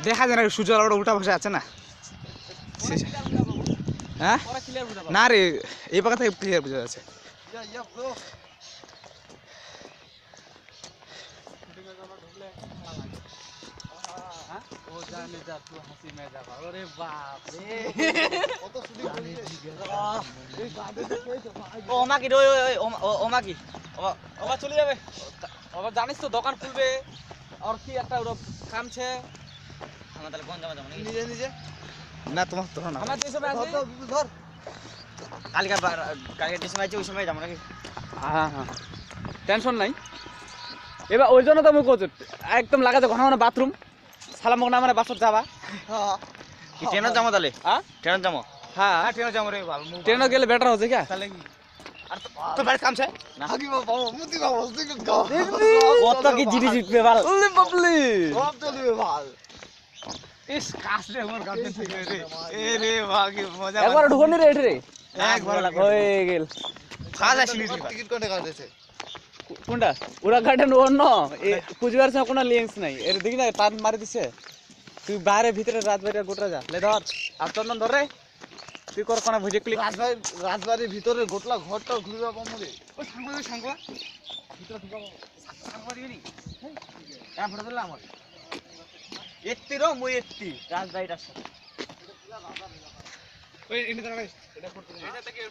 দেখা যায় না সূর্য আলোটা উল্টা বসে আছে না হ্যাঁ না রে এই পাকা থেকে ক্লিয়ার বোঝা যাচ্ছে চলে যাবে জানিস তো দোকান খুলবে আর কি একটা কামছে নিজে নিজে না তোমার তো না আমার যে সময় আছে ধর কালকে যে সময় আছে ওই সময় যাবো নাকি হ্যাঁ হ্যাঁ টেনশন নাই এবার ওই জন্য তো আমি কোচ একদম লাগাতে ঘন ঘন বাথরুম সালাম না মানে বাসত যাবা কি ট্রেনে যাবো তাহলে হ্যাঁ ট্রেনে যাবো হ্যাঁ ট্রেনে যাবো রে ভালো ট্রেনে গেলে বেটার হচ্ছে কি তাহলে কি আর তো বাইরে কামছে না হাগি বাবা মুতি বাবা দেখি কত কি জিনিস জিতবে ভালো ওলে বাবলি সব চলবে ভালো ইস কাছে আমার গার্ডেন থেকে রে এ রে ভাগি মজা একবার ঢুকনি রে এটে একবার হয়ে গেল ফাজ আসলি টিকিট কোনে কাটেছে কোনটা ওরা গার্ডেন অন্য কুচবিহার সে কোনো লিঙ্কস নাই এর দেখি না টান মারি দিছে তুই বাইরে ভিতরে রাত বাইরে গোটরা যা লে ধর আর চন্দন ধর রে তুই কর কোনা ভুজে ক্লিক রাজবাড়ির ভিতরে গোটলা ঘরটা ঘুরবা পামরে ওই সাংগ ভিতরে ঢুকাবো সাংগ দিবি হ্যাঁ ফটো দিলাম আমার এত্তি রো মই এত্তি রাজবাড়িটার সাথে ওই ইনি দাঁড়াই এটা করতে এটা থেকে